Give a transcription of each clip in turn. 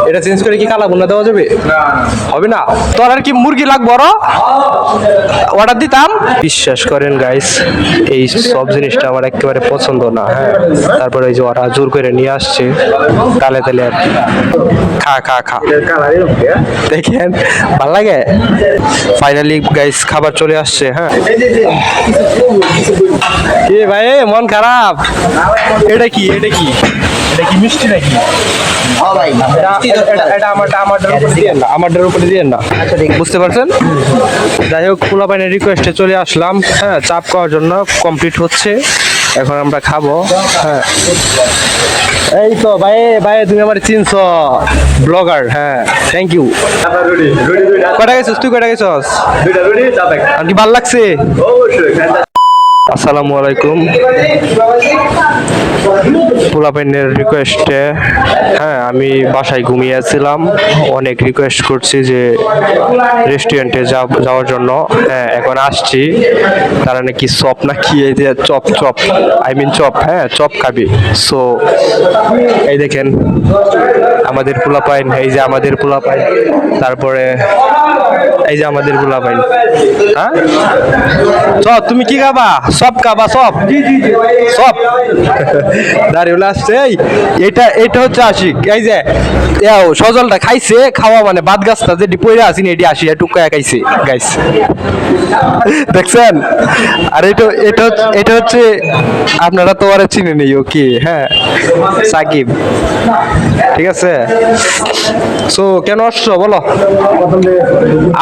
এটা চেঞ্জ করে কি কালা ভুনা দেওয়া যাবে? হবে না। তোর আর কি মুরগি লাগবো অর্ডার দিতাম। বিশ্বাস করেন গাইস, এই সব জিনিসটা আমার একেবারে পছন্দ না। হ্যাঁ, তারপরে এই যে ওরা জোর করে নিয়ে আসছে তালে তালে আর কি। খা খা খা, দেখেন ভাল লাগে। ফাইনালি গাইস খাবার চলে আসছে। হ্যাঁ কি ভাই মন খারাপ? এটা কি এটা কি এটা কি মিষ্টি নাকি? আমাদের উপরে দিয়েন না, বুঝতে পারছেন? যাই হোক, পোলাপাইনের রিকোয়েস্টে চলে আসলাম। হ্যাঁ, চাপ খাওয়ার জন্য কমপ্লিট হচ্ছে, এখন আমরা খাবো। হ্যাঁ, এই তো ভাই ভাই তুমি আমার চিনছো, ব্লগার। হ্যাঁ, থ্যাংক ইউ। কটা গেছিস তুই? কটা গেছিস? আর কি ভাল লাগছে? আসসালামু আলাইকুম। পোলাপাইনের রিকোয়েস্টে হ্যাঁ আমি বাসায় ঘুমিয়েছিলাম, অনেক রিকোয়েস্ট করছি যে রেস্টুরেন্টে যাওয়ার জন্য। হ্যাঁ, এখন আসছি। তারা নাকি চপ না কি এই যে chop chop I mean chop, হ্যাঁ চপ খাবি। সো এই দেখেন আমাদের পোলাপাইন, এই যে আমাদের পোলাপাইন, তারপরে এই যে আমাদের পোলাপাইন। হ্যাঁ চপ, তুমি কি খাবা? সব খাবা? সব সব দাঁড়িয়ে আসছে। এটা এটা হচ্ছে আশিক। এই যে সজলটা খাইছে, খাওয়া মানে বাদ গাছটা যে পড়ে আসিনি এটি আসি টুকা খাইছে গাইস, দেখছেন? আর এটা এটা এটা হচ্ছে আপনারা তো আর চিনে নেই ও কি। হ্যাঁ, সাকিব, ঠিক আছে। সো কেন আসছো বলো?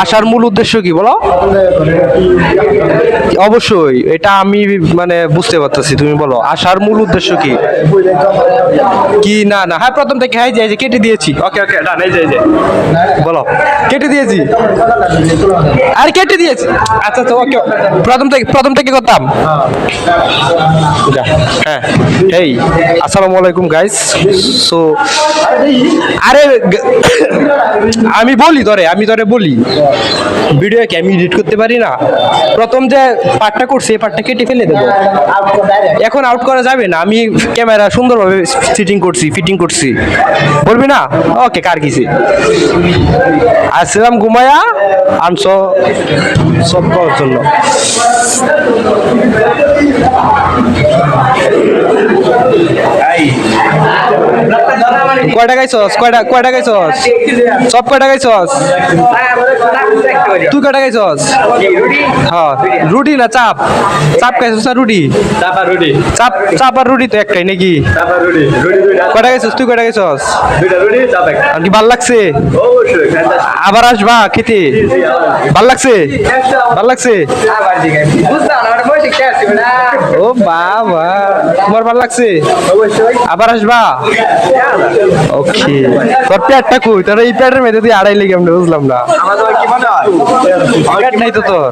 আসার মূল উদ্দেশ্য কি বলো? অবশ্যই এটা আমি মানে বুঝতে পারতেছি, তুমি বলো আসার মূল উদ্দেশ্য কি? কি না না হ্যাঁ প্রথম থেকে হ্যাঁ যে কেটে দিয়েছি। ওকে ওকে ডান, এই যে বলো কেটে দিয়েছি। আর কেটে দিয়েছি। আচ্ছা আচ্ছা ওকে, প্রথম থেকে করতাম। হ্যাঁ, এই আসসালামু আলাইকুম গাইস। সো আরে আমি বলি ধরে বলি, ভিডিও কি আমি এডিট করতে পারি না? প্রথম যে পার্টটা করছি এই পার্টটা কেটে ফেলে দেবো, এখন আউট করা যাবে না। আমি ক্যামেরা সুন্দরভাবে ফিটিং করছি, বলবি না? ওকে, কার কিসে আসছিলাম ঘুমায়া আনছো সব করার জন্য। কয়টা গাইছস? কয়টা গাইছস? সব কয়টা গাইছস? তুই কয়টা গাইছস? হ্যাঁ, রুটি না চাপ? চাপ খাইছস না রুটি? চাপ আর রুটি তো একটাই নাকি? কয়টা গাইছস তুই? কয়টা গাইছস? আর কি ভাল লাগছে? আবার আসবা খেতে? ভাল লাগছে? ভাল লাগছে? ও বাবা, তোমার ভাল লাগছে? আবার আসবা? ওকে, তোর পেটটা কই? তোর এই পেটের মধ্যে তুই আড়াই লেগে আমরা বুঝলাম না। পেট নাই তো তোর?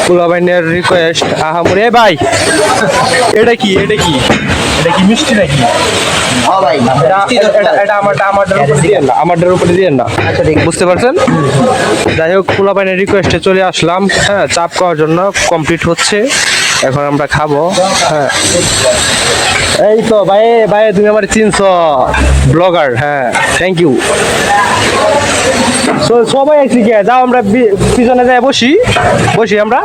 পোলাপাইনের রিকোয়েস্ট আহামরে ভাই। এটা কি এটা কি এটা কি মিষ্টি নাকি? আমাদের উপরে দিয়েন না, বুঝতে পারছেন? যাই হোক, পোলাপাইনের রিকোয়েস্টে চলে আসলাম। হ্যাঁ, চাপ খাওয়ার জন্য কমপ্লিট হচ্ছে, এখন আমরা খাবো। হ্যাঁ, এই তো ভাই ভাই তুমি আমার চিনছো, ব্লগার। হ্যাঁ, থ্যাংক ইউ। সবাই আছি কে? যাও আমরা পিছনে যাই বসি আমরা।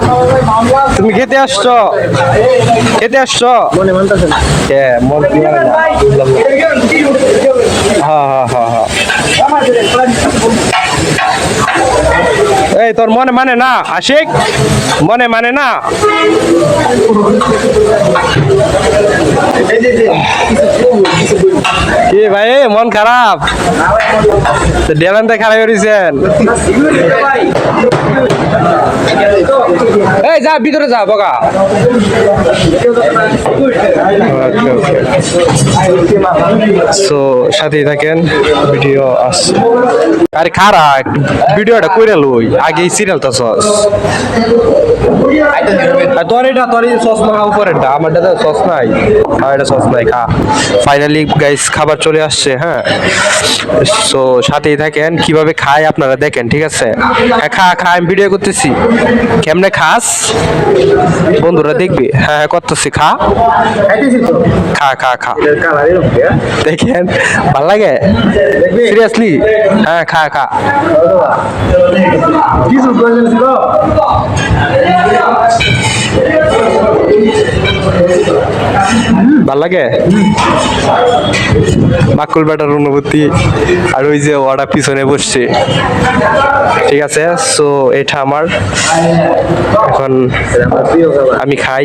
তুমি খেতে আসছো? মনে মানতেছে না? হ্যাঁ, মন কি মানে না? হ্যাঁ। এই তোর মনে মানে না আশিক? মনে মানে না? কি ভাই মন খারাপ? ডেলানটা খারাপ করেছেন? এই যা ভিতরে যা বগা। সো সাথেই থাকেন, ভিডিও আসছে। আরে খারাপ ভিডিওটা কইরা লই আগে। নাকি সিরিয়ালটা সস তোর সস না উপরেরটা আমারটা তো সস নাই আর এটা সস নাই খা ফাইনালি গাইস খাবার চলে আসছে হ্যাঁ সো সাথেই থাকেন কিভাবে খায় আপনারা দেখেন ঠিক আছে হ্যাঁ খা খা আমি ভিডিও করতেছি কেমনে খাস বন্ধুরা দেখবি হ্যাঁ হ্যাঁ করতেছি খা খা খা খা দেখেন ভাল লাগে সিরিয়াসলি হ্যাঁ খা খা ভাল লাগে বাকুল বেটার অনুভূতি আর ওই যে ওরা পিছনে বসছে ঠিক আছে সো এটা আমার এখন আমি খাই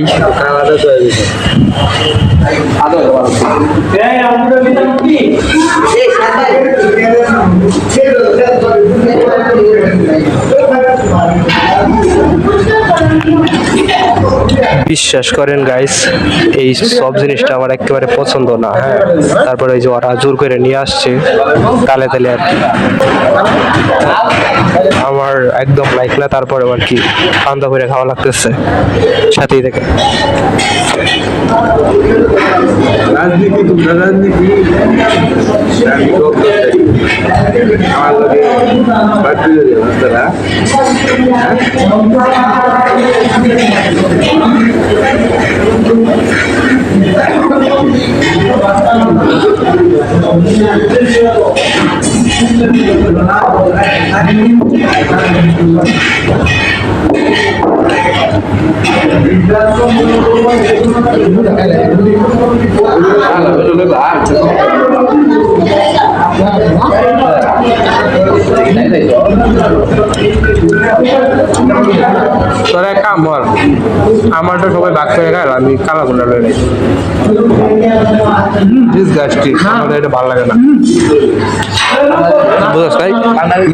বিশ্বাস করেন গাইস এই সব জিনিসটা আমার একেবারে পছন্দ না হ্যাঁ তারপরে ওই যে ওরা জোর করে নিয়ে আসছে তালে তালে আর কি আমার একদম লাইক না তারপরে আর কি খাওয়া করে খাওয়া লাগতেছে সাথেই থেকে রাজনীতি তোমরা রাজনীতি আমার লোকে বাড়তি তারা তোরা এক কাম কর আমারটা সবাই ভাগ করে খায় আমি কালা গুন্ডা লয়ে নেই ডিসগাস্টিং আমাদের এটা ভালো লাগে না বুঝছ তাই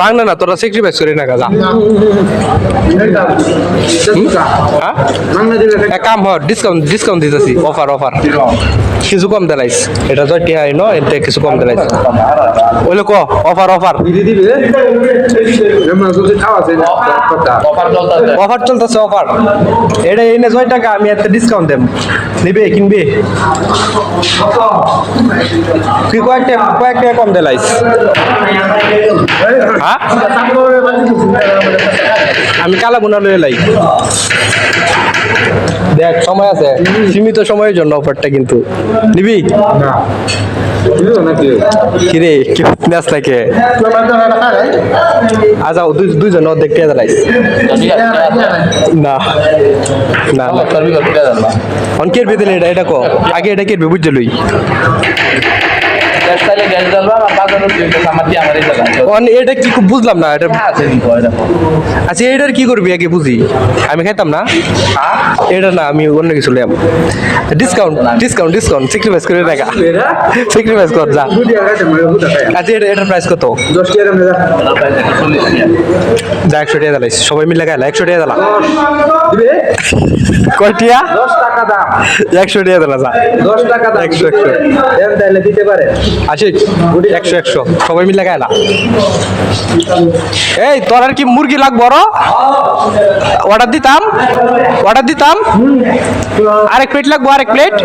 বাংলা না তোরা স্যাক্রিফাইস করে না যা এক কাম কর ডিসকাউন্ট দিতেছি অফার কিছু কম দিলাইস এটা তো টিআই ন এতে কিছু কম দিলাইস ওইলো ক অফার অফার চলতেছে অফার এটা এনে 6 টাকা আমি এত ডিসকাউন্ট দেব নিবে কিনবে কি কয়েকটা কম দিলাইস হ্যাঁ আমি কালা বোনা লয়ে লাই দেখ সময় আছে সীমিত সময়ের জন্য অফারটা কিন্তু নিবি না কিরে কি নাচ লাগে আজাও দুইজন দেখতে দাঁড়াইস না না অনকের বেদলে এটা কো আগে এটা কেটবে বুঝতে লই এটা কি খুব বুঝলাম না এটা আচ্ছা এটার কি করবি আগে বুঝি আমি খাইতাম না এটা না আমি অন্য কিছু লেম ডিসকাউন্ট স্যাক্রিফাইস করে দেখা স্যাক্রিফাইস কর যা আচ্ছা এটার প্রাইস কত 10 টাকা যা 100 টাকা দিলাইস সবাই মিলে খাইলা 100 টাকা দিলা কয়টিয়া 10 টাকা দাম 100 টাকা দিলা যা 10 টাকা দাম 100 এম তাইলে দিতে পারে আচ্ছা 100 সবাই মিলে খাইলা এই তোর আর কি মুরগি লাগবো অর্ডার দিতাম আরেক প্লেট লাগবো আরেক প্লেট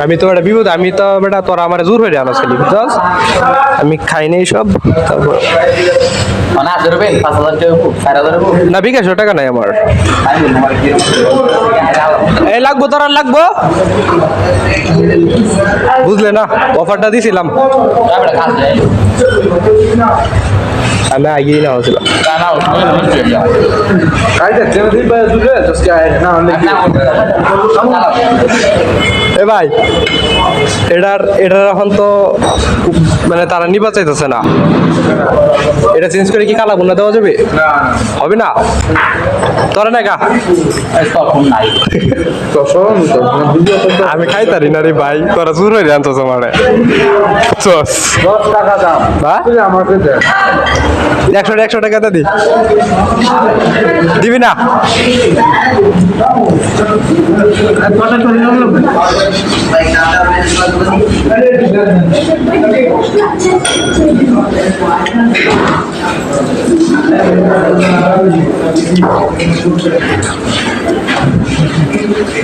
আমি তো এটা বিপদ আমি তো বেটা তোরা আমার জোর হয়ে আনাস খালি বুঝছস আমি খাই নাই সব তারপর না বিকাশ টাকা নাই আমার এই লাগবো তোর লাগবো বুঝলে না অফারটা দিছিলাম আমি আগেই না হয়েছিল এ ভাই এটার এখন তো মানে তারা নিবা চাইতেছে না এটা চেঞ্জ করে কি কালা বোনা দেওয়া যাবে হবে না তোরা না গা আমি খাইতারি না রে ভাই তোরা চুর হয়ে জানতো তোমারে চস 10 টাকা দাম বা তুই আমাকে দে 100 টাকা দি দিবি না কথা তো নিলাম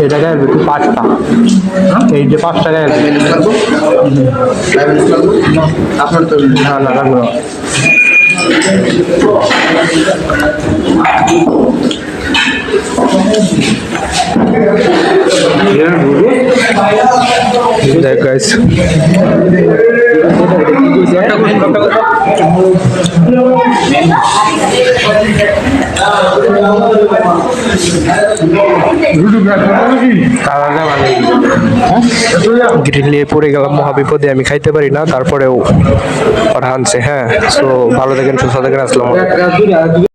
এই টাকায় তুই 5টা এই যে 5 টাকায় আপনার তো না না রাখবো না। দেখ গাইস গ্রিল নিয়ে পড়ে গেলাম মহাবিপদে আমি খাইতে পারি না তারপরেও ওরা আনছে হ্যাঁ সো ভালো থাকেন সুস্থ থাকেন আসসালামু আলাইকুম।